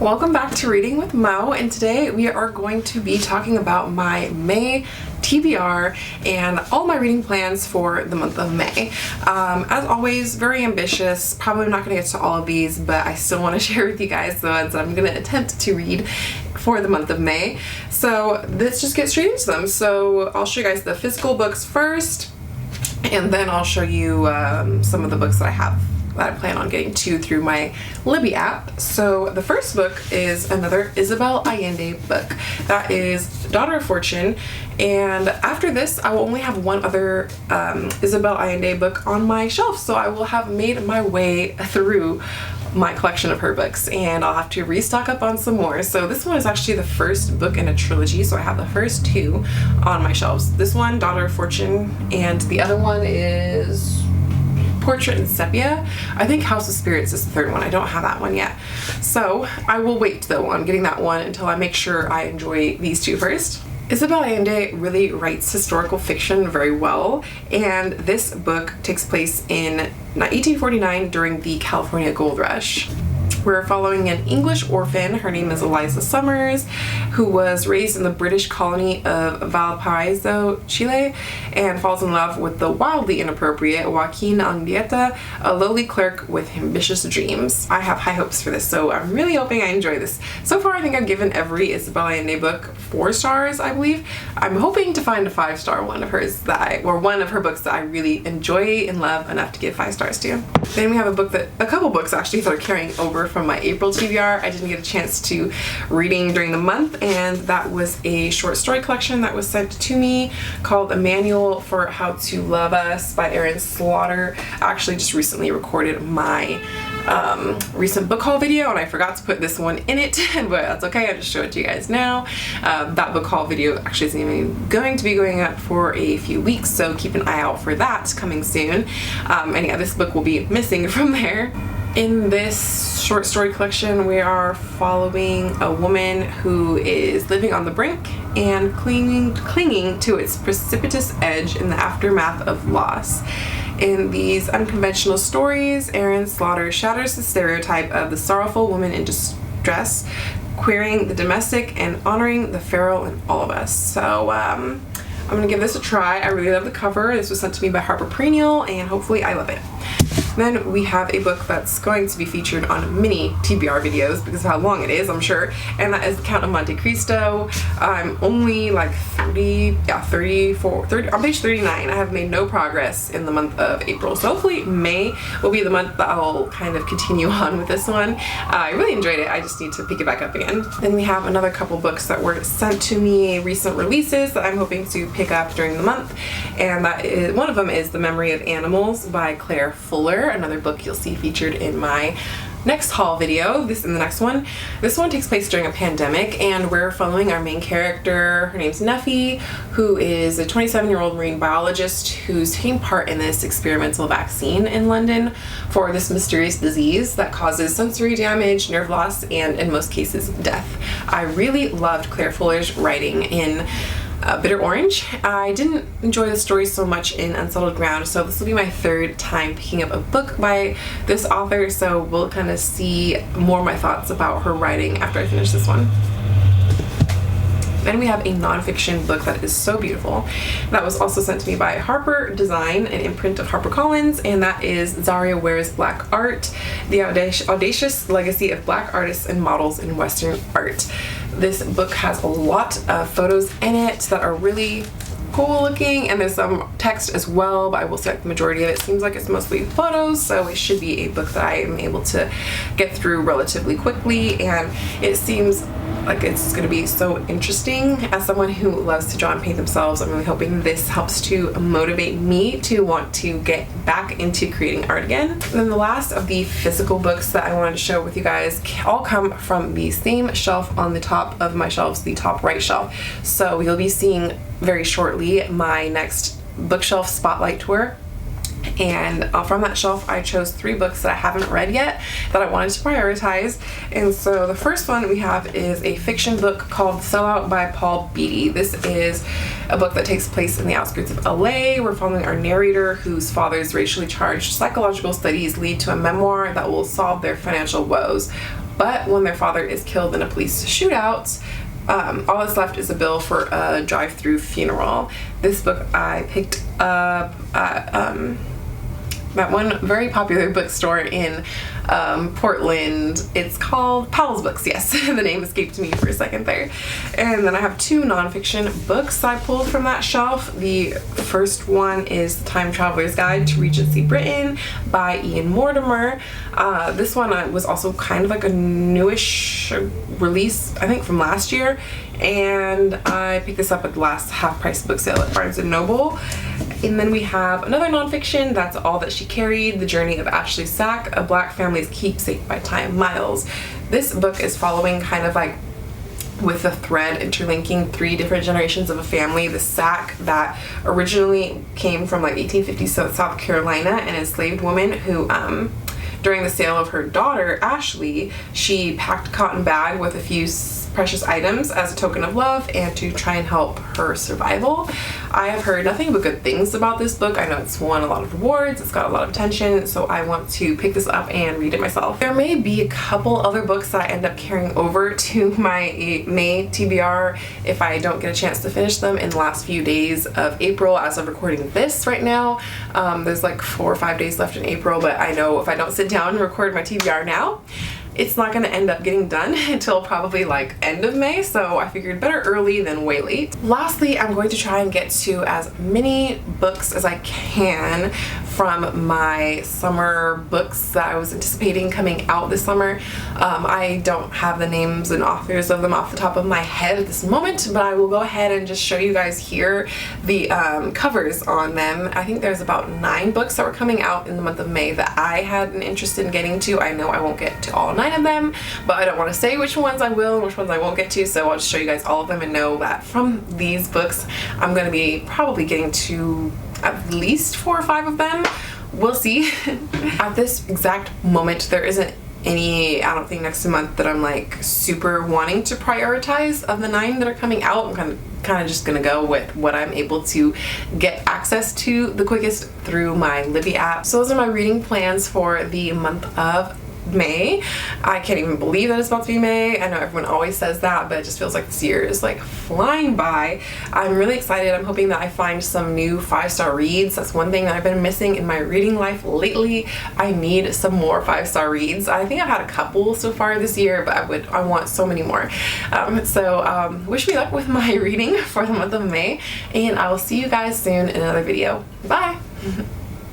Welcome back to Reading with Mo, and today we are going to be talking about my May TBR and all my reading plans for the month of May. As always, very ambitious. Probably not going to get to all of these, but I still want to share with you guys the ones that I'm going to attempt to read for the month of May. So let's just get straight into them. So I'll show you guys the physical books first, and then I'll show you some of the books that I plan on getting to through my Libby app. So the first book is another Isabel Allende book. That is Daughter of Fortune. And after this, I will only have one other Isabel Allende book on my shelf. So I will have made my way through my collection of her books, and I'll have to restock up on some more. So this one is actually the first book in a trilogy, so I have the first two on my shelves. This one, Daughter of Fortune, and the other one is Portrait in Sepia. I think House of Spirits is the third one. I don't have that one yet. So I will wait though on getting that one until I make sure I enjoy these two first. Isabel Allende really writes historical fiction very well, and this book takes place in 1849 during the California Gold Rush. We're following an English orphan, her name is Eliza Summers, who was raised in the British colony of Valparaiso, Chile, and falls in love with the wildly inappropriate Joaquin Andieta, a lowly clerk with ambitious dreams. I have high hopes for this, so I'm really hoping I enjoy this. So far, I think I've given every Isabel Allende book 4 stars, I believe. I'm hoping to find a 5-star one of hers or one of her books that I really enjoy and love enough to give 5 stars to. Then we have a couple books actually that are carrying over from my April TBR. I didn't get a chance to reading during the month, and that was a short story collection that was sent to me called A Manual for How to Love Us by Erin Slaughter. I actually just recently recorded my recent book haul video, and I forgot to put this one in it, but that's okay, I'll just show it to you guys now. That book haul video actually isn't even going to be going up for a few weeks, so keep an eye out for that coming soon. And yeah, this book will be missing from there. In this short story collection, we are following a woman who is living on the brink and clinging to its precipitous edge in the aftermath of loss. In these unconventional stories, Erin Slaughter shatters the stereotype of the sorrowful woman in distress, queering the domestic and honoring the feral in all of us. So I'm gonna give this a try. I really love the cover. This was sent to me by Harper Perennial, and hopefully I love it. Then we have a book that's going to be featured on many TBR videos because of how long it is, I'm sure, and that is The Count of Monte Cristo. I'm only like 30, on page 39. I have made no progress in the month of April, so hopefully May will be the month that I'll kind of continue on with this one. I really enjoyed it. I just need to pick it back up again. Then we have another couple books that were sent to me, recent releases that I'm hoping to pick up during the month, and that is, one of them is The Memory of Animals by Claire Fuller, another book you'll see featured in my next haul video. This one takes place during a pandemic, and we're following our main character. Her name's Neffy, who is a 27-year-old marine biologist who's taking part in this experimental vaccine in London for this mysterious disease that causes sensory damage, nerve loss, and in most cases death. I really loved Claire Fuller's writing in Bitter Orange. I didn't enjoy the story so much in Unsettled Ground, so this will be my 3rd time picking up a book by this author, so we'll kind of see more of my thoughts about her writing after I finish this one. Then we have a nonfiction book that is so beautiful that was also sent to me by Harper Design, an imprint of HarperCollins, and that is Zaria Ware's Black Art, the audacious legacy of Black artists and models in Western art. This book has a lot of photos in it that are really cool looking, and there's some text as well, but I will say the majority of it seems like it's mostly photos, so it should be a book that I am able to get through relatively quickly, and it seems like it's going to be so interesting. As someone who loves to draw and paint themselves, I'm really hoping this helps to motivate me to want to get back into creating art again. And then the last of the physical books that I wanted to show with you guys all come from the same shelf on the top of my shelves, the top right shelf. So you'll be seeing very shortly my next bookshelf spotlight tour. And from that shelf I chose 3 books that I haven't read yet that I wanted to prioritize. And so the first one we have is a fiction book called Sellout by Paul Beatty. This is a book that takes place in the outskirts of LA. We're following our narrator whose father's racially charged psychological studies lead to a memoir that will solve their financial woes. but when their father is killed in a police shootout, all that's left is a bill for a drive-through funeral. This book I picked up at that one very popular bookstore in Portland. It's called Powell's Books. Yes, the name escaped me for a second there. And then I have two nonfiction books I pulled from that shelf. The first one is The Time Traveler's Guide to Regency Britain by Ian Mortimer. This one was also kind of like a newish release, I think from last year, and I picked this up at the last half-price book sale at Barnes & Noble. And then we have another nonfiction, That's All That She Carried, The Journey of Ashley Sack, A Black Family's Keepsake by Time Miles. This book is following kind of like with a thread interlinking 3 different generations of a family. The Sack that originally came from like 1850s South Carolina, an enslaved woman who during the sale of her daughter Ashley, she packed a cotton bag with a few precious items as a token of love and to try and help her survival. I have heard nothing but good things about this book. I know it's won a lot of awards, it's got a lot of attention, so I want to pick this up and read it myself. There may be a couple other books that I end up carrying over to my May TBR if I don't get a chance to finish them in the last few days of April. As I'm recording this right now, there's like 4 or 5 days left in April, but I know if I don't sit down and record my TBR now, it's not going to end up getting done until probably like end of May, so I figured better early than way late. Lastly, I'm going to try and get to as many books as I can from my summer books that I was anticipating coming out this summer. I don't have the names and authors of them off the top of my head at this moment, but I will go ahead and just show you guys here the covers on them. I think there's about 9 books that were coming out in the month of May that I had an interest in getting to. I know I won't get to all 9 of them, but I don't want to say which ones I will and which ones I won't get to, so I'll just show you guys all of them and know that from these books I'm going to be probably getting to at least 4 or 5 of them. We'll see. At this exact moment there isn't any, I don't think, next month that I'm like super wanting to prioritize of the 9 that are coming out. I'm kind of just gonna go with what I'm able to get access to the quickest through my Libby app. So those are my reading plans for the month of May. I can't even believe that it's about to be May. I know everyone always says that, but it just feels like this year is like flying by. I'm really excited. I'm hoping that I find some new 5-star reads. That's one thing that I've been missing in my reading life lately. I need some more 5-star reads. I think I've had a couple so far this year, but I want so many more. Wish me luck with my reading for the month of May, and I will see you guys soon in another video. Bye!